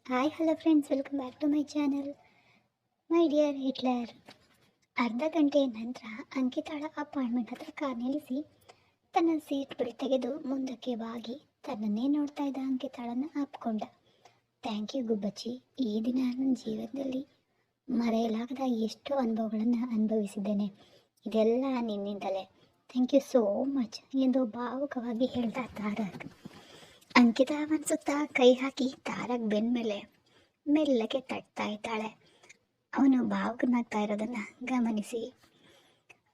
Hi hello friends, welcome back to my channel. My dear Hitler. ಅರ್ಧ ಗಂಟೆ ನಂತರ ಅಂಕಿತಾಳ apartment ಹತ್ರ ಕಾರ್ ನಿಲ್ಲಿಸಿ ತನ್ನ ಸೀಟ್ ಬೆಲ್ಟ್ ತೆಗೆದು ಮುಂದಕ್ಕೆ ಬಾಗಿ ತನ್ನನ್ನೇ ನೋಡ್ತಾ ಇದ್ದ ಅಂಕಿತಾಳನ್ನು ಅಪ್ಕೊಂಡ. Thank you ಗುಬ್ಬಚ್ಚಿ. ಈ ದಿನ ನನ್ನ ಜೀವನದಲ್ಲಿ ಮರೆಯಲಾಗದ ಎಷ್ಟೋ ಅನುಭವಗಳನ್ನು ಅನುಭವಿಸಿದ್ದೇನೆ. ಇದೆಲ್ಲ ನಿನ್ನಿಂದಲೇ. ಥ್ಯಾಂಕ್ ಯು ಸೋ ಮಚ್ ಎಂದು ಭಾವುಕವಾಗಿ ಹೇಳ್ದ ತಾರಕ್. ಅಂಕಿತಾ ಅನ್ಸುತ್ತಾ ಕೈ ಹಾಕಿ ತಾರಕ್ ಬೆನ್ ಮೇಲೆ ಮೆಲ್ಲಗೆ ತಟ್ತಾ ಇದ್ದಾಳೆ. ಅವನು ಭಾವುಕನಾಗ್ತಾ ಇರೋದನ್ನ ಗಮನಿಸಿ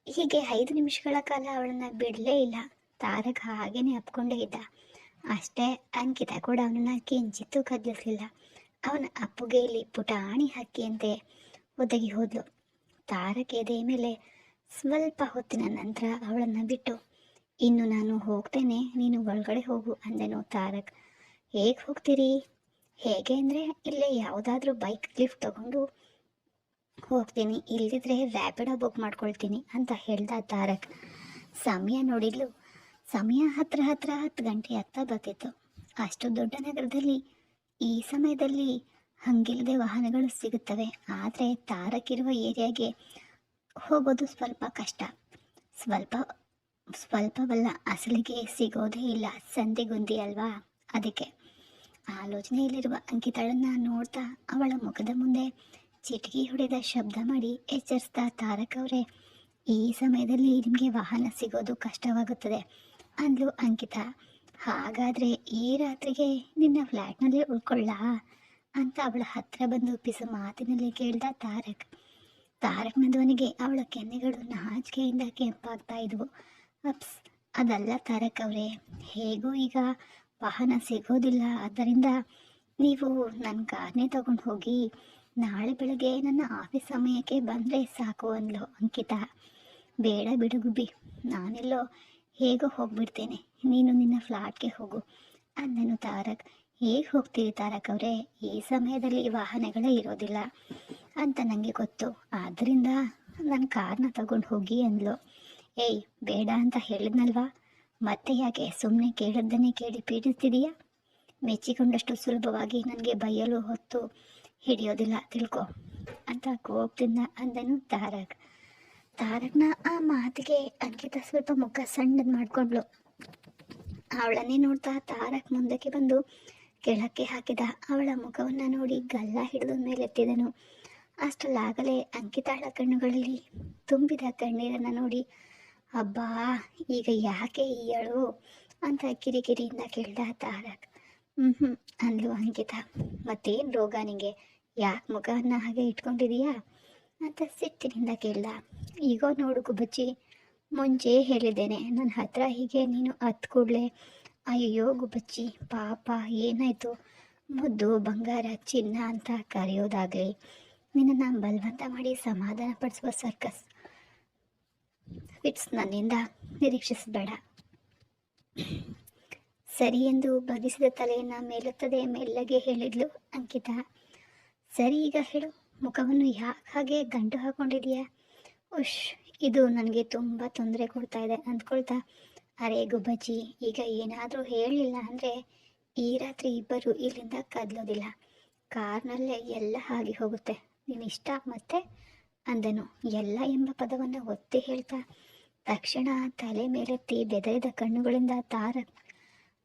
ಹೀಗೆ 5 ನಿಮಿಷಗಳ ಕಾಲ ಅವಳನ್ನ ಬಿಡಲೇ ಇಲ್ಲ. ತಾರಕ್ ಹಾಗೇನೆ ಅಪ್ಕೊಂಡೇ ಇದ್ದ. ಅಷ್ಟೇ, ಅಂಕಿತಾ ಕೂಡ ಅವನನ್ನ ಕಿಂಚಿತ್ತೂ ಕದಲಿಸಲಿಲ್ಲ. ಅವನ ಅಪ್ಪುಗೆಯಲ್ಲಿ ಪುಟಾಣಿ ಹಕ್ಕಿಯಂತೆ ಒದಗಿ ಹೋದ್ಲು. ತಾರಕ್ ಎದೆ ಮೇಲೆ ಸ್ವಲ್ಪ ಹೊತ್ತಿನ ನಂತರ ಅವಳನ್ನ ಬಿಟ್ಟು, ಇನ್ನು ನಾನು ಹೋಗ್ತೇನೆ, ನೀನು ಒಳಗಡೆ ಹೋಗು ಅಂದನು ತಾರಕ್. ಹೇಗೆ ಹೋಗ್ತೀರಿ? ಹೇಗೆ ಅಂದರೆ ಇಲ್ಲೇ ಯಾವುದಾದ್ರೂ ಬೈಕ್ ಲಿಫ್ಟ್ ತಗೊಂಡು ಹೋಗ್ತೀನಿ, ಇಲ್ಲದಿದ್ರೆ ರ್ಯಾಪಿಡೋ ಬುಕ್ ಮಾಡ್ಕೊಳ್ತೀನಿ ಅಂತ ಹೇಳ್ದ ತಾರಕ್. ಸಮಯ ನೋಡಿದ್ಲು. ಸಮಯ ಹತ್ರ 10 ಗಂಟೆ ಆಗ್ತಾ ಬರ್ತಿತ್ತು. ಅಷ್ಟು ದೊಡ್ಡ ನಗರದಲ್ಲಿ ಈ ಸಮಯದಲ್ಲಿ ಹಂಗಿಲ್ಲದೆ ವಾಹನಗಳು ಸಿಗುತ್ತವೆ. ಆದರೆ ತಾರಕ್ ಇರುವ ಏರಿಯಾಗೆ ಹೋಗೋದು ಸ್ವಲ್ಪ ಕಷ್ಟ. ಸ್ವಲ್ಪವಲ್ಲ, ಅಸಲಿಗೆ ಸಿಗೋದೇ ಇಲ್ಲ. ಸಂಧಿಗುಂದಿ ಅಲ್ವಾ? ಅದಕ್ಕೆ ಆಲೋಚನೆಯಲ್ಲಿರುವ ಅಂಕಿತಾಳನ್ನ ನೋಡ್ತಾ ಅವಳ ಮುಖದ ಮುಂದೆ ಚಿಟಕಿ ಹೊಡೆದ ಶಬ್ದ ಮಾಡಿ ಎಚ್ಚರಿಸ್ತಾ, ತಾರಕ್ ಅವರೇ, ಈ ಸಮಯದಲ್ಲಿ ನಿಮಗೆ ವಾಹನ ಸಿಗೋದು ಕಷ್ಟವಾಗುತ್ತದೆ ಅಂದ್ಲು ಅಂಕಿತಾ. ಹಾಗಾದರೆ ಈ ರಾತ್ರಿಗೆ ನಿನ್ನ ಫ್ಲ್ಯಾಟ್ನಲ್ಲೇ ಉಳ್ಕೊಳ್ಳಾ ಅಂತ ಅವಳ ಹತ್ರ ಬಂದು ಪಿಸು ಮಾತಿನಲ್ಲಿ ಕೇಳ್ದ ತಾರಕ್. ತಾರಕ್ನ ಧ್ವನಿಗೆ ಅವಳ ಕೆನ್ನೆಗಳು ನಾಚಿಕೆಯಿಂದ ಕೆಂಪಾಗ್ತಾ ಇದ್ವು. ಅಪ್ಸ್, ಅದಲ್ಲ ತಾರಕ್ ಅವರೇ, ಹೇಗೂ ಈಗ ವಾಹನ ಸಿಗೋದಿಲ್ಲ, ಆದ್ದರಿಂದ ನೀವು ನನ್ನ ಕಾರ್ನೇ ತಗೊಂಡು ಹೋಗಿ, ನಾಳೆ ಬೆಳಗ್ಗೆ ನನ್ನ ಆಫೀಸ್ ಸಮಯಕ್ಕೆ ಬಂದರೆ ಸಾಕು ಅಂದ್ಲು ಅಂಕಿತಾ. ಬೇಡ ಬಿಡು ಗುಬ್ಬಿ, ನಾನೆಲ್ಲೋ ಹೇಗೋ ಹೋಗ್ಬಿಡ್ತೇನೆ, ನೀನು ನಿನ್ನ ಫ್ಲಾಟ್ಗೆ ಹೋಗು ಅಂದನು ತಾರಕ್. ಹೇಗೆ ಹೋಗ್ತೀರಿ ತಾರಕ್ ಅವರೇ? ಈ ಸಮಯದಲ್ಲಿ ವಾಹನಗಳೇ ಇರೋದಿಲ್ಲ ಅಂತ ನನಗೆ ಗೊತ್ತು, ಆದ್ದರಿಂದ ನನ್ನ ಕಾರ್ನ ತಗೊಂಡು ಹೋಗಿ ಅಂದ್ಲು. ಏಯ್, ಬೇಡ ಅಂತ ಹೇಳಿದ್ನಲ್ವಾ, ಮತ್ತೆ ಯಾಕೆ ಸುಮ್ಮನೆ ಕೇಳಿದ್ದನ್ನೇ ಕೇಳಿ ಪೀಡಿಸ್ತಿದೀಯಾ? ಮೆಚ್ಚಿಕೊಂಡಷ್ಟು ಸುಲಭವಾಗಿ ನನಗೆ ಬೈಯಲು ಹೊತ್ತು ಹಿಡಿಯೋದಿಲ್ಲ, ತಿಳ್ಕೊ ಅಂತ ಕೋಪದಿಂದ ಅಂದನು ತಾರಕ್. ತಾರಕ್ನ ಆ ಮಾತಿಗೆ ಅಂಕಿತ ಸ್ವಲ್ಪ ಮುಖ ಸಣ್ಣದು ಮಾಡಿಕೊಂಡ್ಳು. ಅವಳನ್ನೇ ನೋಡ್ತಾ ತಾರಕ್ ಮುಂದಕ್ಕೆ ಬಂದು ಕೆಳಕ್ಕೆ ಹಾಕಿದ. ಅವಳ ಮುಖವನ್ನು ನೋಡಿ ಗಲ್ಲ ಹಿಡಿದು ಮೇಲೆತ್ತಿದನು. ಅಷ್ಟಲ್ಲಾಗಲೇ ಅಂಕಿತಾಳ ಕಣ್ಣುಗಳಲ್ಲಿ ತುಂಬಿದ ಕಣ್ಣೀರನ್ನು ನೋಡಿ, ಅಬ್ಬಾ, ಈಗ ಯಾಕೆ ಈ ಅಳು ಅಂತ ಕಿರಿಕಿರಿಯಿಂದ ಕೇಳ್ದ ತಾರಕ್. ಅಂದ್ಲು ಅಂಕಿತಾ. ಮತ್ತೇನು ರೋಗ ನಿಂಗೆ? ಯಾಕೆ ಮುಖವನ್ನು ಹಾಗೆ ಇಟ್ಕೊಂಡಿದೀಯಾ ಅಂತ ಸಿಟ್ಟಿನಿಂದ ಕೇಳ್ದ. ಈಗ ನೋಡು ಗುಬ್ಬಚ್ಚಿ, ಮುಂಚೆ ಹೇಳಿದ್ದೇನೆ, ನನ್ನ ಹತ್ರ ಹೀಗೆ ನೀನು ಹತ್ತು ಕೂಡಲೇ ಅಯ್ಯೋ ಗುಬ್ಬಚ್ಚಿ ಪಾಪ ಏನಾಯಿತು, ಮುದ್ದು ಬಂಗಾರ ಚಿನ್ನ ಅಂತ ಕರೆಯೋದಾಗಲಿ, ನಿನ್ನನ್ನು ಬಲವಂತ ಮಾಡಿ ಸಮಾಧಾನ ಪಡಿಸುವ ಸರ್ಕಸ್ ಫಿಟ್ಸ್ ನನ್ನಿಂದ ನಿರೀಕ್ಷಿಸಬೇಡ. ಸರಿ ಎಂದು ಬಗ್ಗಿಸಿದ ತಲೆಯನ್ನು ಮೇಲುತ್ತದೆ ಮೆಲ್ಲಗೆ ಹೇಳಿದ್ಲು ಅಂಕಿತಾ. ಸರಿ, ಈಗ ಹೇಳು, ಮುಖವನ್ನು ಯಾಕೆ ಹಾಗೆ ಗಂಟು ಹಾಕೊಂಡಿದೀಯಾ? ಉಶ್, ಇದು ನನಗೆ ತುಂಬ ತೊಂದರೆ ಕೊಡ್ತಾ ಇದೆ ಅಂದ್ಕೊಳ್ತಾ, ಅರೆ ಗುಬ್ಬಚ್ಚಿ, ಈಗ ಏನಾದರೂ ಹೇಳಲಿಲ್ಲ ಅಂದರೆ ಈ ರಾತ್ರಿ ಇಬ್ಬರು ಇಲ್ಲಿಂದ ಕದಲೋದಿಲ್ಲ. ಕಾರ್ನಲ್ಲೇ ಎಲ್ಲ ಆಗಿ ಹೋಗುತ್ತೆ, ನಿನ್ನಿಷ್ಟ ಮತ್ತೆ ಅಂದನು. ಎಲ್ಲ ಎಂಬ ಪದವನ್ನು ಒತ್ತಿ ಹೇಳ್ತಾ ತಕ್ಷಣ ತಲೆ ಮೇಲೆತ್ತಿ ಬೆದರಿದ ಕಣ್ಣುಗಳಿಂದ ತಾರಕ್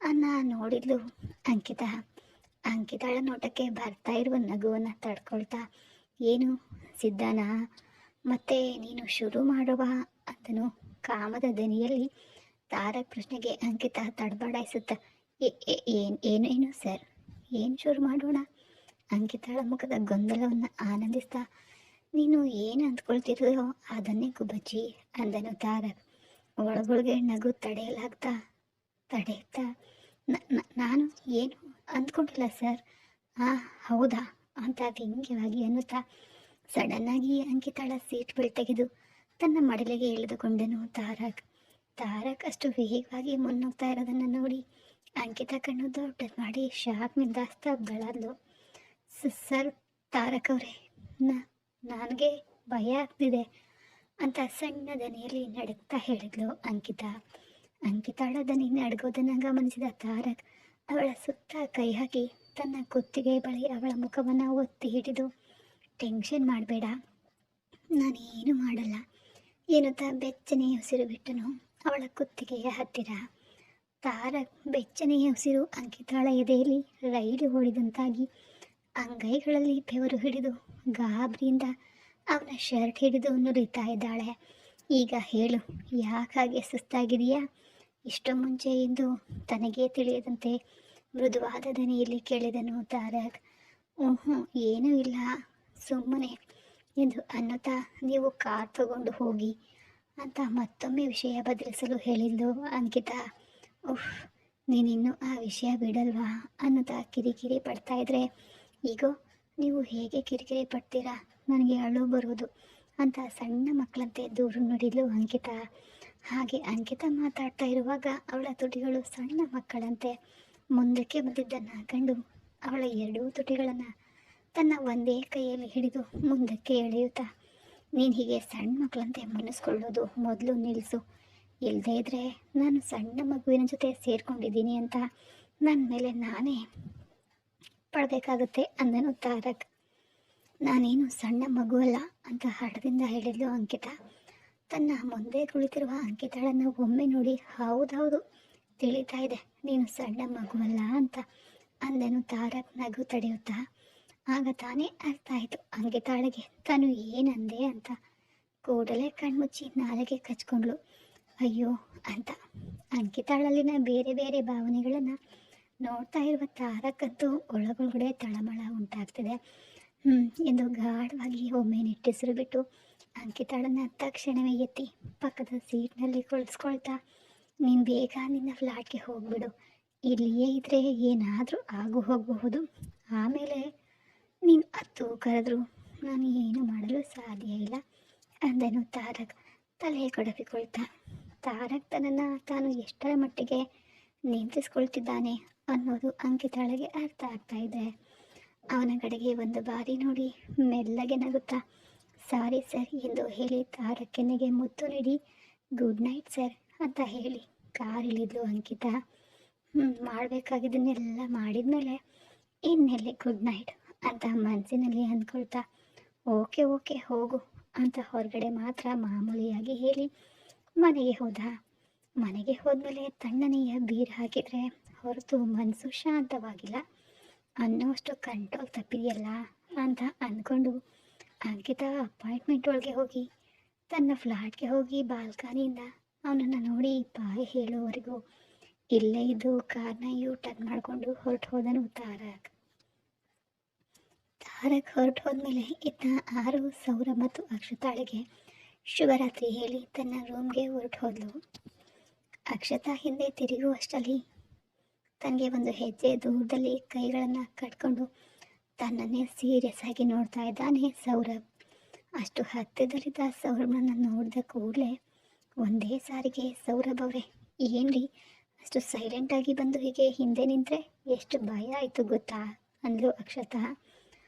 ಅನ್ನ ನೋಡಿದ್ಲು ಅಂಕಿತಾ. ಅಂಕಿತಾಳ ನೋಟಕ್ಕೆ ಬರ್ತಾ ಇರುವ ನಗುವನ್ನು ತಡ್ಕೊಳ್ತಾ, ಏನು ಸಿದ್ಧನಾ, ಮತ್ತೆ ನೀನು ಶುರು ಮಾಡುವ ಅಂದನು ಕಾಮದ ದನಿಯಲ್ಲಿ. ತಾರಕ್ ಪ್ರಶ್ನೆಗೆ ಅಂಕಿತಾ ತಡಬಡಾಯಿಸುತ್ತ, ಏನು ಸರ್, ಏನು ಶುರು ಮಾಡೋಣ? ಅಂಕಿತಾಳ ಮುಖದ ಗೊಂದಲವನ್ನು ಆನಂದಿಸ್ತಾ, ನೀನು ಏನು ಅಂದ್ಕೊಳ್ತಿರೋ ಅದನ್ನೇ ಗುಬ್ಬಚ್ಚಿ ಅಂದನು ತಾರಕ್. ಒಳಗೊಳಗೆ ನಗು ತಡೆಯುತ್ತಾ, ನಾನು ಏನು ಅಂದ್ಕೊಂಡಿಲ್ಲ ಸರ್. ಹೌದಾ ಅಂತ ವ್ಯಂಗ್ಯವಾಗಿ ಅನ್ನುತ್ತಾ ಸಡನ್ನಾಗಿ ಅಂಕಿತಾಳ ಸೀಟ್ ಬೆಲ್ಟ್ ತೆಗೆದು ತನ್ನ ಮಡಲಿಗೆ ಎಳೆದುಕೊಂಡನು ತಾರಕ್ ಅಷ್ಟು ವೇಗವಾಗಿ ಮುನ್ನುಗ್ತಾ ಇರೋದನ್ನು ನೋಡಿ ಅಂಕಿತಾ ಕಣ್ಣು ದೊಡ್ಡದು ಮಾಡಿ ಶಾಕ್ನಿಂದ ಸ್ತಬ್ಧಳಾದ್ಲು. ಸರ್, ತಾರಕ್ ಅವರೇ, ನನಗೆ ಭಯ ಆಗ್ತಿದೆ ಅಂತ ಸಣ್ಣ ದನಿಯಲ್ಲಿ ನಡುತ್ತಾ ಹೇಳಿದ್ಲು ಅಂಕಿತಾಳ ದನಿ ನಡುಗೋದನ್ನು ಗಮನಿಸಿದ ತಾರಕ್ ಅವಳ ಸುತ್ತ ಕೈ ಹಾಕಿ ತನ್ನ ಕುತ್ತಿಗೆ ಬಳಿ ಅವಳ ಮುಖವನ್ನು ಒತ್ತಿ ಹಿಡಿದು, ಟೆನ್ಷನ್ ಮಾಡಬೇಡ, ನಾನೇನು ಮಾಡಲ್ಲ ಎನ್ನುತ್ತಾ ಬೆಚ್ಚನೆಯ ಉಸಿರು ಬಿಟ್ಟನು ಅವಳ ಕುತ್ತಿಗೆಯ ಹತ್ತಿರ. ತಾರಕ್ ಬೆಚ್ಚನೆಯ ಉಸಿರು ಅಂಕಿತಾಳ ಎದೆಯಲ್ಲಿ ರೈಲು ಹೊಡೆದಂತಾಗಿ ಅಂಗೈಗಳಲ್ಲಿ ಬೆವರು ಹಿಡಿದು ಗಾಬರಿಯಿಂದ ಅವನ ಶರ್ಟ್ ಹಿಡಿದು ನುರಿತಾ ಇದ್ದಾಳೆ. ಈಗ ಹೇಳು, ಯಾಕಾಗೆ ಸುಸ್ತಾಗಿದೆಯಾ ಇಷ್ಟು ಮುಂಚೆ ಎಂದು ತನಗೇ ತಿಳಿಯದಂತೆ ಮೃದುವಾದ ದನಿಯಲ್ಲಿ ಕೇಳಿದನು ತಾರಕ್. ಏನೂ ಇಲ್ಲ, ಸುಮ್ಮನೆ ಎಂದು ಅನ್ನುತ್ತಾ ನೀವು ಕಾರ್ ತಗೊಂಡು ಹೋಗಿ ಅಂತ ಮತ್ತೊಮ್ಮೆ ವಿಷಯ ಬದಲಿಸಲು ಹೇಳಿದ್ಲು ಅಂಕಿತಾ. ನೀನಿನ್ನೂ ಆ ವಿಷಯ ಬಿಡಲ್ವಾ ಅನ್ನುತ್ತಾ ಕಿರಿಕಿರಿ ಪಡ್ತಾ ಇದ್ರೆ, ಈಗೋ ನೀವು ಹೇಗೆ ಕಿರಿಕಿರಿ ಪಡ್ತೀರಾ, ನನಗೆ ಅಳು ಬರೋದು ಅಂತ ಸಣ್ಣ ಮಕ್ಕಳಂತೆ ದೂರು ನುಡಿದ್ಲು ಅಂಕಿತಾ. ಹಾಗೆ ಅಂಕಿತಾ ಮಾತಾಡ್ತಾ ಇರುವಾಗ ಅವಳ ತುಟಿಗಳು ಸಣ್ಣ ಮಕ್ಕಳಂತೆ ಮುಂದಕ್ಕೆ ಬಂದಿದ್ದನ್ನು ಕಂಡು ಅವಳ ಎರಡೂ ತುಟಿಗಳನ್ನು ತನ್ನ ಒಂದೇ ಕೈಯಲ್ಲಿ ಹಿಡಿದು ಮುಂದಕ್ಕೆ ಎಳೆಯುತ್ತಾ, ನೀನು ಹೀಗೆ ಸಣ್ಣ ಮಕ್ಕಳಂತೆ ಮುನಿಸ್ಕೊಳ್ಳೋದು ಮೊದಲು ನಿಲ್ಲಿಸು, ಇಲ್ಲದೇ ಇದ್ದರೆ ನಾನು ಸಣ್ಣ ಮಗುವಿನ ಜೊತೆ ಸೇರಿಕೊಂಡಿದ್ದೀನಿ ಅಂತ ನನ್ನ ಮೇಲೆ ನಾನೇ ಪಡಬೇಕಾಗುತ್ತೆ ಅಂದನು ತಾರಕ್. ನಾನೇನು ಸಣ್ಣ ಮಗುವಲ್ಲ ಅಂತ ಹಠದಿಂದ ಹೇಳಿದ್ಲು ಅಂಕಿತಾ. ತನ್ನ ಮುಂದೆ ಕುಳಿತಿರುವ ಅಂಕಿತಾಳನ್ನು ಒಮ್ಮೆ ನೋಡಿ, ಹೌದೌದು ತಿಳಿತಾ ಇದೆ ನೀನು ಸಣ್ಣ ಮಗುವಲ್ಲ ಅಂತ ಅಂದನು ತಾರಕ್ ನಗು ತಡೆಯುತ್ತಾ. ಆಗ ತಾನೇ ಅರ್ಥ ಆಯಿತು ಅಂಕಿತಾಳಿಗೆ ತಾನು ಏನಂದೆ ಅಂತ. ಕೂಡಲೇ ಕಣ್ಮುಚ್ಚಿ ನಾಲಿಗೆ ಕಚ್ಕೊಂಡ್ಳು. ಅಯ್ಯೋ ಅಂತ ಅಂಕಿತಾಳಲ್ಲಿನ ಬೇರೆ ಬೇರೆ ಭಾವನೆಗಳನ್ನು ನೋಡ್ತಾ ಇರುವ ತಾರಕ್ಕಂತೂ ಒಳಗೊಳಗಡೆ ತಳಮಳ ಉಂಟಾಗ್ತಿದೆ. ಎಂದು ಗಾಢವಾಗಿ ಒಮ್ಮೆ ನಿಟ್ಟುಸಿರು ಬಿಟ್ಟು ಅಂಕಿತಾಳನ್ನು ತಕ್ಷಣವೇ ಎತ್ತಿ ಪಕ್ಕದ ಸೀಟ್ನಲ್ಲಿ ಕುಳಿಸ್ಕೊಳ್ತಾ, ನೀನು ಬೇಗ ನಿನ್ನ ಫ್ಲಾಟ್ಗೆ ಹೋಗ್ಬಿಡು, ಇಲ್ಲಿಯೇ ಇದ್ದರೆ ಏನಾದರೂ ಆಗು ಹೋಗಬಹುದು, ಆಮೇಲೆ ನೀನು ಅತ್ತು ಕರೆದ್ರು ನಾನು ಏನು ಮಾಡಲು ಸಾಧ್ಯ ಇಲ್ಲ ಅಂದನು ತಾರಕ್ ತಲೆ ಕೊಡಪಿಕೊಳ್ತಾ. ತಾರಕ್ ತನ್ನನ್ನು ತಾನು ಎಷ್ಟರ ಮಟ್ಟಿಗೆ ನಿಯಂತ್ರಿಸ್ಕೊಳ್ತಿದ್ದಾನೆ ಅನ್ನೋದು ಅಂಕಿತಾಳಿಗೆ ಅರ್ಥ ಆಗ್ತಾ ಇದೆ. ಅವನ ಕಡೆಗೆ ಒಂದು ಬಾರಿ ನೋಡಿ ಮೆಲ್ಲಗೆ ನಗುತ್ತಾ ಸಾರಿ ಸರ್ ಎಂದು ಹೇಳಿ ತಾರಕ್ಕೆನೆಗೆ ಮುತ್ತು ನೀಡಿ ಗುಡ್ ನೈಟ್ ಸರ್ ಅಂತ ಹೇಳಿ ಕಾರ್ ಇಳಿದ್ಲು ಅಂಕಿತಾ. ಮಾಡಬೇಕಾಗಿದ್ದನ್ನೆಲ್ಲ ಮಾಡಿದ್ಮೇಲೆ ಇನ್ನೆಲ್ಲಿ ಗುಡ್ ನೈಟ್ ಅಂತ ಮನಸ್ಸಿನಲ್ಲಿ ಅಂದ್ಕೊಳ್ತಾ ಓಕೆ ಹೋಗು ಅಂತ ಹೊರಗಡೆ ಮಾತ್ರ ಮಾಮೂಲಿಯಾಗಿ ಹೇಳಿ ಮನೆಗೆ ಹೋದ. ಮನೆಗೆ ಹೋದ್ಮೇಲೆ ತಣ್ಣನೆಯ ಬೀರು ಹಾಕಿದರೆ ಹೊರತು ಮನಸ್ಸು ಶಾಂತವಾಗಿಲ್ಲ ಅನ್ನೋಷ್ಟು ಕಂಟ್ರೋಲ್ ತಪ್ಪಿದೆಯಲ್ಲ ಅಂತ ಅಂದ್ಕೊಂಡು ಅಂಕಿತಾ ಅಪಾರ್ಟ್ಮೆಂಟ್ ಒಳಗೆ ಹೋಗಿ ತನ್ನ ಫ್ಲಾಟ್ಗೆ ಹೋಗಿ ಬಾಲ್ಕನಿಯಿಂದ ಅವನನ್ನು ನೋಡಿ ಬಾಯ್ ಹೇಳೋವರೆಗೂ ಇಲ್ಲೇ ಇದ್ದು ಕಾರ್ನ ಟರ್ನ್ ಮಾಡಿಕೊಂಡು ಹೊರಟು ಹೋದನು ತಾರಕ್. ಹೊರಟು ಹೋದ್ಮೇಲೆ ಇತ್ತ ಆರು ಸೌರಭ್ ಮತ್ತು ಅಕ್ಷತಾಳಿಗೆ ಶುಭರಾತ್ರಿ ಹೇಳಿ ತನ್ನ ರೂಮ್ಗೆ ಹೊರಟು ಹೋದ್ಲು. ಅಕ್ಷತಾ ಹಿಂದೆ ತಿರುಗುವಷ್ಟರಲ್ಲಿ ತನಗೆ ಒಂದು ಹೆಜ್ಜೆ ದೂರದಲ್ಲಿ ಕೈಗಳನ್ನು ಕಟ್ಕೊಂಡು ತನ್ನನ್ನೇ ಸೀರಿಯಸ್ ಆಗಿ ನೋಡ್ತಾ ಇದ್ದಾನೆ ಸೌರಭ್. ಅಷ್ಟು ಹತ್ತಿರದಲ್ಲಿದ್ದ ಸೌರಭ್ನನ್ನು ನೋಡಿದ ಕೂಡಲೇ ಒಂದೇ ಸಾರಿಗೆ ಸೌರಭ್ ಅವರೇ ಏನ್ರಿ ಅಷ್ಟು ಸೈಲೆಂಟಾಗಿ ಬಂದು ಹೀಗೆ ಹಿಂದೆ ನಿಂತರೆ ಎಷ್ಟು ಭಯ ಆಯಿತು ಗೊತ್ತಾ ಅಂದ್ಲು ಅಕ್ಷತಾ.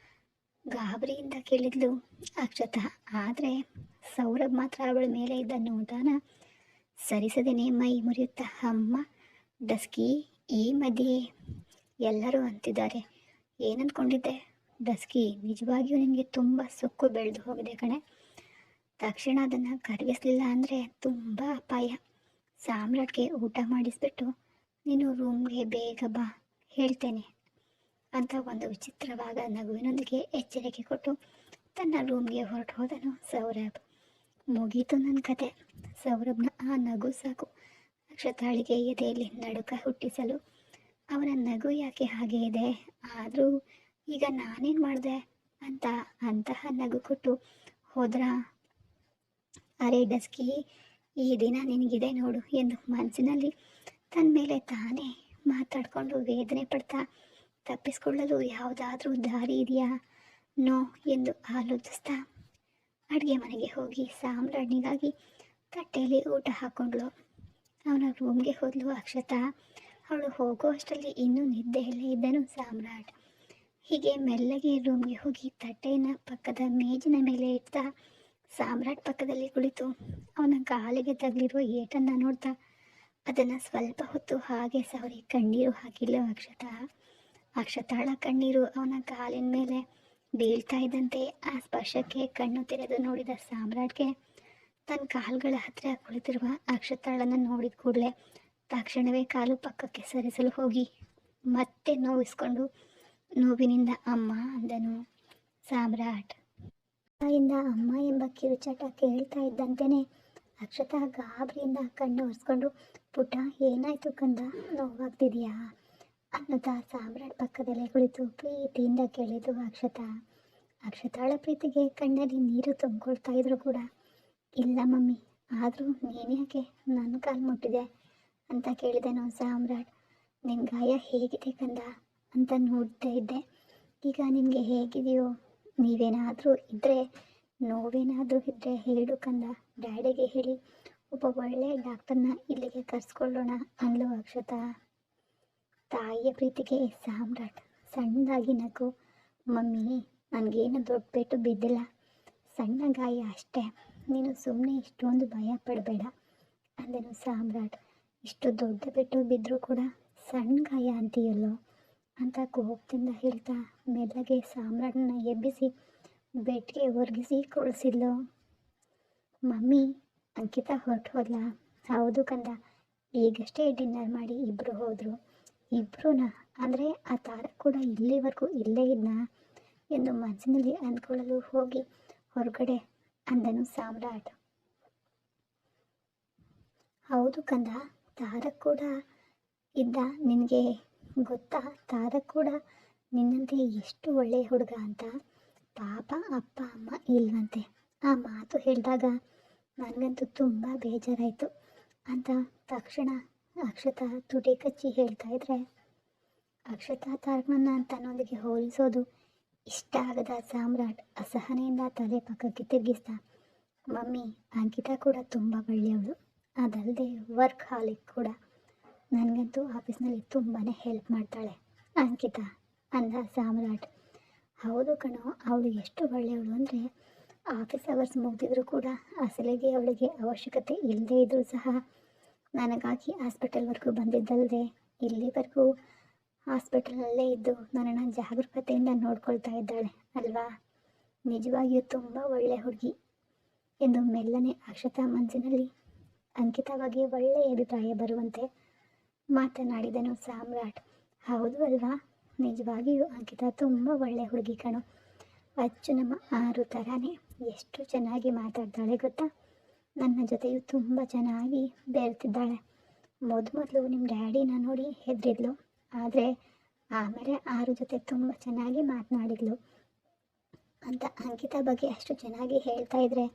ಗಾಬರಿಯಿಂದ ಕೇಳಿದ್ಲು ಅಕ್ಷತಾ. ಆದರೆ ಸೌರಭ್ ಮಾತ್ರ ಅವಳ ಮೇಲೆ ಇದ್ದ ನೋಟನ ಸರಿಸದೇನೆ ಮೈ ಮುರಿಯುತ್ತಾ ಅಮ್ಮ ಡಸ್ಕಿ ಈ ಮಧ್ಯೆ ಎಲ್ಲರೂ ಅಂತಿದ್ದಾರೆ, ಏನಂದ್ಕೊಂಡಿದ್ದೆ ಡಸ್ಕಿ, ನಿಜವಾಗಿಯೂ ನಿನಗೆ ತುಂಬ ಸೊಕ್ಕು ಬೆಳೆದು ಹೋಗಿದೆ ಕಣೆ. ತಕ್ಷಣ ಅದನ್ನು ಕರಗಿಸ್ಲಿಲ್ಲ ಅಂದರೆ ತುಂಬ ಅಪಾಯ. ಸಾಮ್ರಾಟ್ಗೆ ಊಟ ಮಾಡಿಸ್ಬಿಟ್ಟು ನೀನು ರೂಮ್ಗೆ ಬೇಗ ಬಾ ಹೇಳ್ತೇನೆ ಅಂತ ಒಂದು ವಿಚಿತ್ರವಾದ ನಗುವಿನೊಂದಿಗೆ ಎಚ್ಚರಿಕೆ ಕೊಟ್ಟು ತನ್ನ ರೂಮ್ಗೆ ಹೊರಟು ಹೋದನು ಸೌರಭ್. ಮುಗೀತು ನನ್ನ ಕತೆ. ಸೌರಭ್ನ ಆ ನಗು ಸಾಕು ಅಕ್ಷತಾಳಿಗೆ ಎದೆಯಲ್ಲಿ ನಡುಕ ಹುಟ್ಟಿಸಲು. ಅವನ ನಗು ಯಾಕೆ ಹಾಗೆ ಇದೆ, ಆದರೂ ಈಗ ನಾನೇನು ಮಾಡಿದೆ ಅಂತ ಅಂತಹ ನಗು ಕೊಟ್ಟು ಹೋದ್ರ. ಅರೆ ಡಸ್ಕಿ, ಈ ದಿನ ನಿನಗಿದೆ ನೋಡು ಎಂದು ಮನಸ್ಸಿನಲ್ಲಿ ತನ್ನ ಮೇಲೆ ತಾನೇ ಮಾತಾಡಿಕೊಂಡು ವೇದನೆ ಪಡ್ತಾ ತಪ್ಪಿಸ್ಕೊಳ್ಳಲು ಯಾವುದಾದ್ರೂ ದಾರಿ ಇದೆಯಾ ನೋ ಎಂದು ಆಲೋಚಿಸ್ತಾ ಅಡುಗೆ ಮನೆಗೆ ಹೋಗಿ ಸಾಮ್ರಾಜ್ನಿಗಾಗಿ ತಟ್ಟೆಯಲ್ಲಿ ಊಟ ಹಾಕ್ಕೊಂಡ್ಳು. ಅವನ ರೂಮ್ಗೆ ಹೋದ್ಲು ಅಕ್ಷತಾ. ಅವಳು ಹೋಗೋ ಅಷ್ಟರಲ್ಲಿ ಇನ್ನೂ ನಿದ್ದೆಯಲ್ಲೇ ಇದ್ದನು ಸಾಮ್ರಾಟ್. ಹೀಗೆ ಮೆಲ್ಲಗೆ ರೂಮ್ಗೆ ಹೋಗಿ ತಟ್ಟೆಯನ್ನು ಪಕ್ಕದ ಮೇಜಿನ ಮೇಲೆ ಇಡ್ತಾ ಸಾಮ್ರಾಟ್ ಪಕ್ಕದಲ್ಲಿ ಕುಳಿತು ಅವನ ಕಾಲಿಗೆ ತಗಲಿರುವ ಏಟನ್ನು ನೋಡ್ತಾ ಅದನ್ನು ಸ್ವಲ್ಪ ಹೊತ್ತು ಹಾಗೆ ಸವರಿ ಕಣ್ಣೀರು ಹಾಕಿಲ್ಲ ಅಕ್ಷತಾ. ಅಕ್ಷತಾಳ ಕಣ್ಣೀರು ಅವನ ಕಾಲಿನ ಮೇಲೆ ಬೀಳ್ತಾ ಇದ್ದಂತೆ ಆ ಸ್ಪರ್ಶಕ್ಕೆ ಕಣ್ಣು ತೆರೆದು ನೋಡಿದ ಸಾಮ್ರಾಟ್ಗೆ ತನ್ನ ಕಾಲುಗಳ ಹತ್ತಿರ ಕುಳಿತಿರುವ ಅಕ್ಷತಾಳನ್ನು ನೋಡಿದ ಕೂಡಲೇ ತಕ್ಷಣವೇ ಕಾಲು ಪಕ್ಕಕ್ಕೆ ಸರಿಸಲು ಹೋಗಿ ಮತ್ತೆ ನೋವಿಸ್ಕೊಂಡು ನೋವಿನಿಂದ ಅಮ್ಮ ಅಂದನು. ಸಾಮ್ರಾಟ್ ಇಂದ ಅಮ್ಮ ಎಂಬ ಕಿರುಚಾಟ ಕೇಳ್ತಾ ಇದ್ದಂತೆಯೇ ಅಕ್ಷತಾ ಗಾಬರಿಯಿಂದ ಕಣ್ಣು ಒರೆಸ್ಕೊಂಡು, ಪುಟ್ಟ ಏನಾಯ್ತು ಕಂದ, ನೋವಾಗ್ತಿದೆಯಾ ಅನ್ನುತ್ತಾ ಸಾಮ್ರಾಟ್ ಪಕ್ಕದಲ್ಲೇ ಕುಳಿತು ಪ್ರೀತಿಯಿಂದ ಕೇಳಿತು ಅಕ್ಷತಾ. ಅಕ್ಷತಾಳ ಪ್ರೀತಿಗೆ ಕಣ್ಣಲ್ಲಿ ನೀರು ತುಂಬಿಕೊಳ್ತಾ ಇದ್ರು ಕೂಡ, ಇಲ್ಲ ಮಮ್ಮಿ, ಆದರೂ ನೀನ್ಯಾಕೆ ನನ್ನ ಕಾಲು ಮುಟ್ಟಿದೆ ಅಂತ ಕೇಳಿದನು ಸಾಮ್ರಾಟ್. ನಿನ್ನ ಗಾಯ ಹೇಗಿದೆ ಕಂದ ಅಂತ ನೋಡ್ತಾ ಇದ್ದೆ, ಈಗ ನಿನಗೆ ಹೇಗಿದೆಯೋ, ನೀವೇನಾದರೂ ಇದ್ದರೆ ನೋವೇನಾದರೂ ಇದ್ದರೆ ಹೇಳು ಕಂದ, ಡ್ಯಾಡಿಗೆ ಹೇಳಿ ಒಬ್ಬ ಒಳ್ಳೆ ಡಾಕ್ಟರ್ನ ಇಲ್ಲಿಗೆ ಕರೆಸ್ಕೊಳ್ಳೋಣ ಅಂದ್ಲು ಅಕ್ಷತಾ. ತಾಯಿಯ ಪ್ರೀತಿಗೆ ಸಾಮ್ರಾಟ್ ಸಣ್ಣದಾಗಿ ನಗು, ಮಮ್ಮಿ ನನಗೇನು ದೊಡ್ಡ ಪೇಟು ಬಿದ್ದಿಲ್ಲ, ಸಣ್ಣ ಗಾಯ ಅಷ್ಟೇ, ನೀನು ಸುಮ್ಮನೆ ಇಷ್ಟೊಂದು ಭಯ ಪಡಬೇಡ ಅಂದನು ಸಾಮ್ರಾಟ್. ಇಷ್ಟು ದೊಡ್ಡ ಪೇಟು ಬಿದ್ದರೂ ಕೂಡ ಸಣ್ಣ ಗಾಯ ಅಂತೀಯಲ್ಲೋ ಅಂತ ಕೋಪದಿಂದ ಹೇಳ್ತಾ ಮೆಲ್ಲಗೆ ಸಾಮ್ರಾಟ್ನ ಎಬ್ಬಿಸಿ ಬೆಡ್ಗೆ ಒರಗಿಸಿ ಕುಳಿಸಿದ್ಲು. ಮಮ್ಮಿ, ಅಂಕಿತಾ ಹೊರಟು ಹೋದ್ಲಾ? ಹೌದು ಕಂದ, ಈಗಷ್ಟೇ ಡಿನ್ನರ್ ಮಾಡಿ ಇಬ್ಬರು ಹೋದರು. ಇಬ್ಬರೂನಾ? ಅಂದರೆ ಆ ತಾರ ಕೂಡ ಇಲ್ಲಿವರೆಗೂ ಇಲ್ಲೇ ಇದ್ನಾ ಎಂದು ಮನಸ್ಸಿನಲ್ಲಿ ಅಂದ್ಕೊಳ್ಳಲು ಹೋಗಿ ಹೊರಗಡೆ ಅಂದನು ಸಾಮ್ರಾಟ್. ಹೌದು ಕಂದ, ತಾರಕ್ ಕೂಡ ಇದ್ದ. ನಿನಗೆ ಗೊತ್ತಾ, ತಾರಕ್ ಕೂಡ ನಿನ್ನಂತೆ ಎಷ್ಟು ಒಳ್ಳೆಯ ಹುಡುಗ ಅಂತ. ಪಾಪ ಅಪ್ಪ ಅಮ್ಮ ಇಲ್ವಂತೆ. ಆ ಮಾತು ಹೇಳಿದಾಗ ನನಗಂತೂ ತುಂಬ ಬೇಜಾರಾಯಿತು ಅಂತ ತಕ್ಷಣ ಅಕ್ಷತಾ ತುಟಿ ಕಚ್ಚಿ ಹೇಳ್ತಾ ಇದ್ರೆ, ಅಕ್ಷತಾ ತಾರಕನನ್ನ ತನ್ನೊಂದಿಗೆ ಹೋಲಿಸೋದು ಇಷ್ಟ ಆಗದ ಸಾಮ್ರಾಟ್ ಅಸಹನೆಯಿಂದ ತಲೆ ಪಕ್ಕಕ್ಕೆ ತಿರುಗಿಸ್ದ. ಮಮ್ಮಿ, ಅಂಕಿತಾ ಕೂಡ ತುಂಬ ಒಳ್ಳೆಯವಳು, ಅದಲ್ಲದೆ ವರ್ಕ್ ಹಾಲಿಕ್ ಕೂಡ. ನನಗಂತೂ ಆಫೀಸ್ನಲ್ಲಿ ತುಂಬಾ ಹೆಲ್ಪ್ ಮಾಡ್ತಾಳೆ ಅಂಕಿತಾ ಅಂದ ಸಾಮ್ರಾಟ್. ಹೌದು ಕಣೋ, ಅವಳು ಎಷ್ಟು ಒಳ್ಳೆಯವಳು ಅಂದರೆ ಆಫೀಸ್ ಅವರ್ಸ್ ಮುಗಿದಿದ್ರು ಕೂಡ ಅಸಲಿಗೆ ಅವಳಿಗೆ ಅವಶ್ಯಕತೆ ಇಲ್ಲದೇ ಇದ್ದರೂ ಸಹ ನನಗಾಗಿ ಹಾಸ್ಪಿಟಲ್ವರೆಗೂ ಬಂದಿದ್ದಲ್ಲದೆ ಇಲ್ಲಿವರೆಗೂ ಹಾಸ್ಪಿಟಲಲ್ಲೇ ಇದ್ದು ನನ್ನನ್ನು ಜಾಗರೂಕತೆಯಿಂದ ನೋಡ್ಕೊಳ್ತಾ ಇದ್ದಾಳೆ ಅಲ್ವಾ. ನಿಜವಾಗಿಯೂ ತುಂಬ ಒಳ್ಳೆಯ ಹುಡುಗಿ ಎಂದು ಮೆಲ್ಲನೆ ಅಕ್ಷತಾ ಮನಸ್ಸಿನಲ್ಲಿ ಅಂಕಿತಾ ಬಗ್ಗೆ ಒಳ್ಳೆಯ ಅಭಿಪ್ರಾಯ ಬರುವಂತೆ ಮಾತನಾಡಿದನು ಸಾಮ್ರಾಟ್. ಹೌದು ಅಲ್ವಾ, ನಿಜವಾಗಿಯೂ ಅಂಕಿತಾ ತುಂಬ ಒಳ್ಳೆಯ ಹುಡುಗಿ ಕಣೋ. ಅಚ್ಚು ನಮ್ಮ ಆರು ಥರನೇ ಎಷ್ಟು ಚೆನ್ನಾಗಿ ಮಾತಾಡ್ತಾಳೆ ಗೊತ್ತಾ. ನನ್ನ ಜೊತೆಯೂ ತುಂಬ ಚೆನ್ನಾಗಿ ಬೆರೆತಿದ್ದಾಳೆ. ಮೊದಲು ನಿಮ್ಮ ಡ್ಯಾಡಿನ ನೋಡಿ ಹೆದರಿದ್ಲು, ಆದರೆ ಆಮೇಲೆ ಆರು ಜೊತೆ ತುಂಬ ಚೆನ್ನಾಗಿ ಮಾತನಾಡಿದ್ಲು ಅಂತ ಅಂಕಿತಾ ಬಗ್ಗೆ ಅಷ್ಟು ಚೆನ್ನಾಗಿ ಹೇಳ್ತಾ ಇದ್ರೆ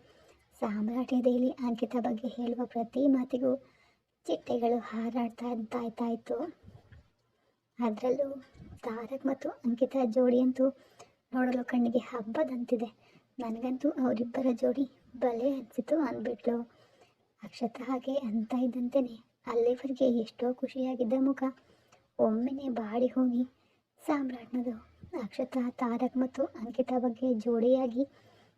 ಸಾಮ್ರಾಟ್ ಎದೆಯಲ್ಲಿ ಅಂಕಿತಾ ಬಗ್ಗೆ ಹೇಳುವ ಪ್ರತಿ ಮಾತಿಗೂ ಚಿಟ್ಟೆಗಳು ಹಾರಾಡ್ತಾ ಇತ್ತು. ಅದರಲ್ಲೂ ತಾರಕ್ ಮತ್ತು ಅಂಕಿತಾ ಜೋಡಿಯಂತೂ ನೋಡಲು ಕಣ್ಣಿಗೆ ಹಬ್ಬದಂತಿದೆ. ನನಗಂತೂ ಅವರಿಬ್ಬರ ಜೋಡಿ ಬಲೆ ಅನಿಸಿತು ಅಂದ್ಬಿಟ್ಲು ಅಕ್ಷತಾ. ಹಾಗೆ ಅಂತ ಇದ್ದಂತೆಯೇ ಅಲ್ಲಿವರೆಗೆ ಎಷ್ಟೋ ಖುಷಿಯಾಗಿದ್ದ ಮುಖ ಒಮ್ಮೆನೆ ಬಾಡಿ ಹೋಗಿ ಸಾಮ್ರಾಟ್ನದು. ಅಕ್ಷತಾ ತಾರಕ್ ಮತ್ತು ಅಂಕಿತಾ ಬಗ್ಗೆ ಜೋಡಿಯಾಗಿ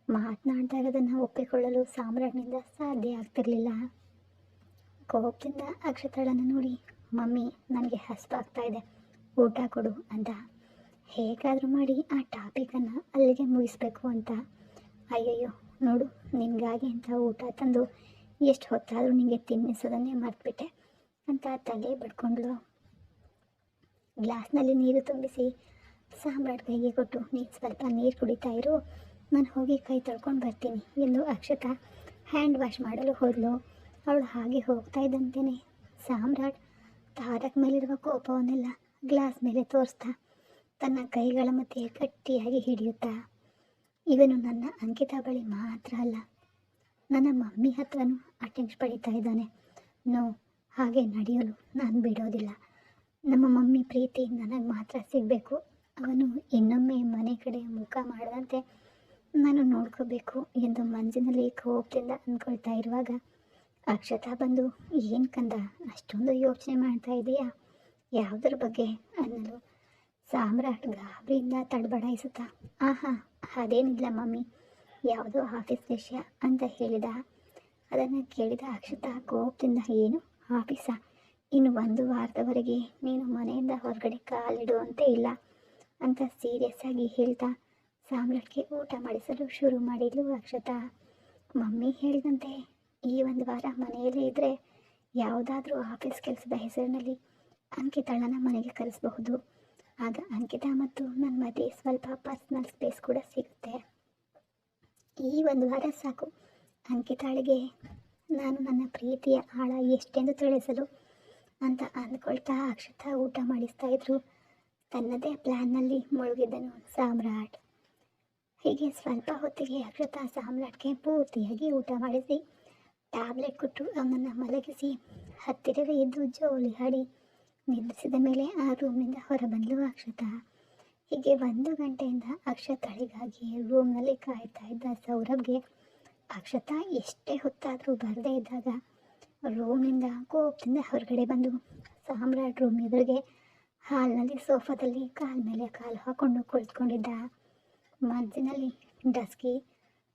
ಮಾತನಾಡ್ತಾ ಇರೋದನ್ನು ಒಪ್ಪಿಕೊಳ್ಳಲು ಸಾಮ್ರಾಟ್ನಿಂದ ಸಾಧ್ಯ ಆಗ್ತಿರ್ಲಿಲ್ಲ. ಕೋಪದಿಂದ ಅಕ್ಷತಾಳನ್ನು ನೋಡಿ, ಮಮ್ಮಿ ನನಗೆ ಹಸಿವಾಗ್ತಾ ಇದೆ, ಊಟ ಕೊಡು ಅಂತ ಹೇಗಾದರೂ ಮಾಡಿ ಆ ಟಾಪಿಕನ್ನು ಅಲ್ಲಿಗೆ ಮುಗಿಸ್ಬೇಕು ಅಂತ. ಅಯ್ಯಯ್ಯೋ ನೋಡು, ನಿನಗಾಗಿ ಅಂತ ಊಟ ತಂದು ಎಷ್ಟು ಹೊತ್ತಾದರೂ ನಿನಗೆ ತಿನ್ನಿಸೋದನ್ನೇ ಮರ್ತ್ಬಿಟ್ಟೆ ಅಂತ ತಲೆ ಬಡ್ಕೊಂಡ್ಲು. ಗ್ಲಾಸ್ನಲ್ಲಿ ನೀರು ತುಂಬಿಸಿ ಸಾಮ್ರಾಟ್ ಕೈಗೆ ಕೊಟ್ಟು, ನೀನು ಸ್ವಲ್ಪ ನೀರು ಕುಡಿತಾ ಇರು, ನಾನು ಹೋಗಿ ಕೈ ತೊಳ್ಕೊಂಡು ಬರ್ತೀನಿ ಎಂದು ಅಕ್ಷತಾ ಹ್ಯಾಂಡ್ ವಾಶ್ ಮಾಡಲು ಹೋದಳು. ಅವಳು ಹಾಗೆ ಹೋಗ್ತಾ ಇದ್ದಂತೆಯೇ ಸಾಮ್ರಾಟ್ ತಾರಕ್ ಮೇಲಿರುವ ಕೋಪವನ್ನೆಲ್ಲ ಗ್ಲಾಸ್ ಮೇಲೆ ತೋರಿಸ್ತಾ ತನ್ನ ಕೈಗಳ ಮಧ್ಯೆ ಗಟ್ಟಿಯಾಗಿ ಹಿಡಿಯುತ್ತಾ, ಇವನು ನನ್ನ ಅಂಕಿತಾ ಬಳಿ ಮಾತ್ರ ಅಲ್ಲ, ನನ್ನ ಮಮ್ಮಿ ಹತ್ರನೂ ಅಟೆನ್ಷನ್ ಪಡಿತಾ ಇದ್ದಾನೆ. ನೋ, ಹಾಗೆ ನಡೆಯಲು ನಾನು ಬಿಡೋದಿಲ್ಲ. ನಮ್ಮ ಮಮ್ಮಿ ಪ್ರೀತಿ ನನಗೆ ಮಾತ್ರ ಸಿಗಬೇಕು. ಅವನು ಇನ್ನೊಮ್ಮೆ ಮನೆ ಕಡೆ ಮುಖ ಮಾಡದಂತೆ ನಾನು ನೋಡ್ಕೋಬೇಕು ಎಂದು ಮನಸ್ಸಿನಲ್ಲಿ ಕೋಪದಿಂದ ಅಂದ್ಕೊಳ್ತಾ ಇರುವಾಗ ಅಕ್ಷತಾ ಬಂದು, ಏನು ಕಂದ ಅಷ್ಟೊಂದು ಯೋಚನೆ ಮಾಡ್ತಾ ಇದೆಯಾ, ಯಾವುದರ ಬಗ್ಗೆ ಅನ್ನಲು ಸಾಮ್ರಾಟ್ ಗಾಬರಿಯಿಂದ ತಡಬಡಾಯಿಸುತ್ತಾ, ಆಹಾ ಅದೇನಿಲ್ಲ ಮಮ್ಮಿ, ಯಾವುದೋ ಆಫೀಸ್ ವಿಷಯ ಅಂತ ಹೇಳಿದ. ಅದನ್ನು ಕೇಳಿದ ಅಕ್ಷತಾ ಕೋಪದಿಂದ, ಏನು ಆಫೀಸಾ, ಇನ್ನು 1 ವಾರದವರೆಗೆ ನೀನು ಮನೆಯಿಂದ ಹೊರಗಡೆ ಕಾಲಿಡುವಂತೆ ಇಲ್ಲ ಅಂತ ಸೀರಿಯಸ್ ಆಗಿ ಹೇಳ್ತಾ ಸಾಮ್ರಾಟ್ಗೆ ಊಟ ಮಾಡಿಸಲು ಶುರು ಮಾಡಿದ್ಲು ಅಕ್ಷತಾ. ಮಮ್ಮಿ ಹೇಳಿದಂತೆ ಈ ಒಂದು ವಾರ ಮನೆಯಲ್ಲೇ ಇದ್ದರೆ ಯಾವುದಾದ್ರೂ ಆಫೀಸ್ ಕೆಲಸದ ಹೆಸರಿನಲ್ಲಿ ಅಂಕಿತಳನ್ನ ಮನೆಗೆ ಕರೆಸಬಹುದು. ಆಗ ಅಂಕಿತಾ ಮತ್ತು ನನ್ನ ಮಧ್ಯೆ ಸ್ವಲ್ಪ ಪರ್ಸ್ನಲ್ ಸ್ಪೇಸ್ ಕೂಡ ಸಿಗುತ್ತೆ. ಈ ಒಂದು ವಾರ ಸಾಕು ಅಂಕಿತಾಳಿಗೆ ನಾನು ನನ್ನ ಪ್ರೀತಿಯ ಆಳ ಎಷ್ಟೆಂದು ತಿಳಿಸಲು ಅಂತ ಅಂದ್ಕೊಳ್ತಾ ಅಕ್ಷತಾ ಊಟ ಮಾಡಿಸ್ತಾ ಇದ್ರು. ತನ್ನದೇ ಪ್ಲ್ಯಾನ್ನಲ್ಲಿ ಮುಳುಗಿದ್ದನು ಸಾಮ್ರಾಟ್. ಹೀಗೆ ಸ್ವಲ್ಪ ಹೊತ್ತಿಗೆ ಅಕ್ಷತಾ ಸಾಮ್ರಾಟ್ಗೆ ಪೂರ್ತಿಯಾಗಿ ಊಟ ಮಾಡಿಸಿ ಟ್ಯಾಬ್ಲೆಟ್ ಕೊಟ್ಟು ಅವನನ್ನು ಮಲಗಿಸಿ ಹತ್ತಿರವೇ ಇದ್ದು ಜೋಲಿ ಹಾಡಿ ನಿದ್ರಿಸಿದ ಮೇಲೆ ಆ ರೂಮ್ನಿಂದ ಹೊರಬಂದಳು ಅಕ್ಷತಾ. ಹೀಗೆ 1 ಗಂಟೆಯಿಂದ ಅಕ್ಷತಾಳಿಗಾಗಿ ರೂಮ್ನಲ್ಲಿ ಕಾಯ್ತಾ ಇದ್ದ ಸೌರಭ್ಗೆ ಅಕ್ಷತಾ ಎಷ್ಟೇ ಹೊತ್ತಾದರೂ ಬರದೇ ಇದ್ದಾಗ ರೂಮ್ನಿಂದ ಕೋಪದಿಂದ ಹೊರಗಡೆ ಬಂದು ಸಾಮ್ರಾಟ್ ರೂಮ್ ಎದುರಿಗೆ ಹಾಲ್ನಲ್ಲಿ ಸೋಫಾದಲ್ಲಿ ಕಾಲ ಮೇಲೆ ಕಾಲು ಹಾಕೊಂಡು ಕುಳಿತುಕೊಂಡಿದ್ದ. ಮನಸ್ಸಿನಲ್ಲಿ, ಡಸ್ಕಿ,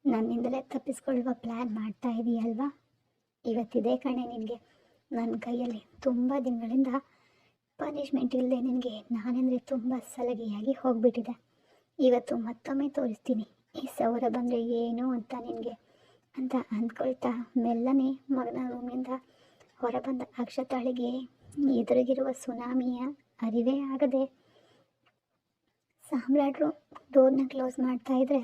ನನ್ನಿಂದಲೇ ತಪ್ಪಿಸ್ಕೊಳ್ಳುವ ಪ್ಲ್ಯಾನ್ ಮಾಡ್ತಾ ಇದೆಯಲ್ವಾ? ಇವತ್ತಿದೆ ಕಣೆ ನಿನಗೆ ನನ್ನ ಕೈಯಲ್ಲಿ ತುಂಬ ದಿನಗಳಿಂದ ಪನಿಷ್ಮೆಂಟ್ ಇಲ್ಲದೆ ನಿನಗೆ ನಾನೆಂದರೆ ತುಂಬ ಸಲಗೆಯಾಗಿ ಹೋಗಿಬಿಟ್ಟಿದೆ. ಇವತ್ತು ಮತ್ತೊಮ್ಮೆ ತೋರಿಸ್ತೀನಿ ಈ ಸೌರಭ ಬಂದರೆ ಏನು ಅಂತ ನಿನಗೆ ಅಂತ ಅಂದ್ಕೊಳ್ತಾ ಮೆಲ್ಲನೆ ಮಗನ ರೂಮಿಂದ ಹೊರಬಂದ ಅಕ್ಷತಾಳಿಗೆ ಎದುರಿಗಿರುವ ಸುನಾಮಿಯ ಅರಿವೇ ಆಗದೆ ಸಾಮ್ರಾಟ್ರು ಡೋರ್ನ ಕ್ಲೋಸ್ ಮಾಡ್ತಾ ಇದ್ರೆ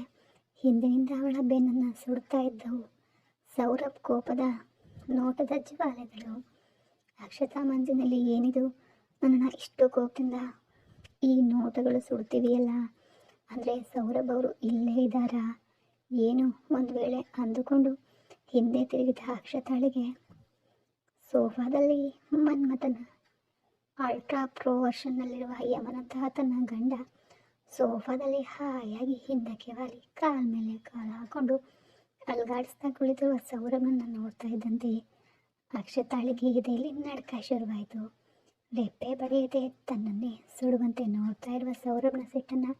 ಹಿಂದಿನಿಂದ ಅವಳ ಬೆನ್ನನ್ನು ಸುಡ್ತಾ ಇದ್ದವು ಸೌರಭ್ ಕೋಪದ ನೋಟದ ಜ್ವಾಲೆಗಳು. ಅಕ್ಷತಾ ಮನಸ್ಸಿನಲ್ಲಿ ಏನಿದು, ನನ್ನನ್ನು ಇಷ್ಟು ಕೋಪದಿಂದ ಈ ನೋಟಗಳು ಸುಡ್ತಿವೆಯಲ್ಲ, ಅಂದರೆ ಸೌರಭ್ ಅವರು ಇಲ್ಲೇ ಇದ್ದಾರಾ ಏನು ಒಂದು ವೇಳೆ ಅಂದುಕೊಂಡು ಹಿಂದೆ ತಿರುಗಿದ ಅಕ್ಷತಾಳಿಗೆ ಸೋಫಾದಲ್ಲಿ ಮನ್ಮಥನ ಅಲ್ಟ್ರಾ ಪ್ರೋ ವರ್ಷನ್ನಲ್ಲಿರುವ ಯಮನಂತಹ ತನ್ನ ಗಂಡ ಸೋಫಾದಲ್ಲಿ ಹಾಯಾಗಿ ಹಿಂದಕ್ಕೆ ವಾಲಿ ಕಾಲ ಮೇಲೆ ಕಾಲು ಹಾಕೊಂಡು ಅಲ್ಗಾಡಿಸ್ತಾ ಕುಳಿತಿರುವ ಸೌರಭನ್ನು ನೋಡ್ತಾ ಇದ್ದಂತೆ ಅಕ್ಷತಾಳಿಗೆ ಎದೆಯಲ್ಲಿ ನಡ್ಕ ಶುರುವಾಯಿತು. ರೆಪ್ಪೆ ಬಡಿಯದೆ ತನ್ನನ್ನೇ ಸುಡುವಂತೆ ನೋಡ್ತಾ ಇರುವ ಸೌರಭನ ಸಿಟ್ಟನ್ನು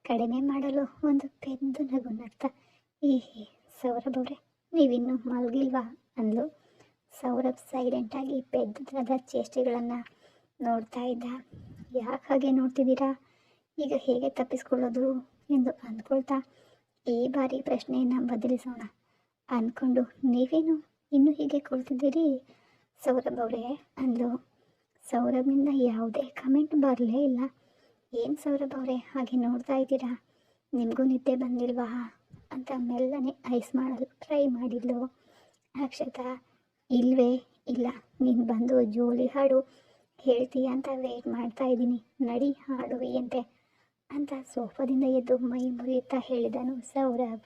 ಕಡಿಮೆ ಮಾಡಲು ಒಂದು ಪೆದ್ದು ನಗು ನಗ್ತಾ, ಈ ಸೌರಭ್ ಅವರೇ ನೀವಿನ್ನೂ ಮಲಗಿಲ್ವಾ ಅಂದ್ಲು. ಸೌರಭ್ ಸೈಲೆಂಟಾಗಿ ಪೆದ್ದದ ಚೇಷ್ಟೆಗಳನ್ನು ನೋಡ್ತಾ ಇದ್ದ. ಯಾಕೆ ಹಾಗೆ ನೋಡ್ತಿದ್ದೀರಾ, ಈಗ ಹೇಗೆ ತಪ್ಪಿಸ್ಕೊಳ್ಳೋದು ಎಂದು ಅಂದ್ಕೊಳ್ತಾ ಈ ಬಾರಿ ಪ್ರಶ್ನೆಯನ್ನು ಬದಲಿಸೋಣ ಅಂದ್ಕೊಂಡು ನೀವೇನು ಇನ್ನೂ ಹೀಗೆ ಕುಳಿತಿದ್ದೀರಿ ಸೌರಭ್ ಅವರೇ ಅಂದ್ಲು. ಸೌರಭ್ನಿಂದ ಯಾವುದೇ ಕಮೆಂಟ್ ಬರಲೇ ಇಲ್ಲ. ಏನು ಸೌರಭ್ ಅವರೇ ಹಾಗೆ ನೋಡ್ತಾ ಇದ್ದೀರಾ, ನಿಮಗೂ ನಿದ್ದೆ ಬಂದಿಲ್ವಾ ಅಂತ ಮೆಲ್ಲನೆ ಐಸ್ ಮಾಡಲು ಟ್ರೈ ಮಾಡಿದ್ಲು ಅಕ್ಷತಾ. ಇಲ್ವೇ ಇಲ್ಲ, ನೀನು ಬಂದು ಜೋಲಿ ಹಾಡು ಹೇಳ್ತೀಯ ಅಂತ ವೇಟ್ ಮಾಡ್ತಾ ಇದ್ದೀನಿ, ನಡಿ ಹಾಡುವಿಯಂತೆ ಅಂತ ಸೋಫಾದಿಂದ ಎದ್ದು ಮೈ ಮುರಿಯುತ್ತಾ ಹೇಳಿದನು ಸೌರಭ್.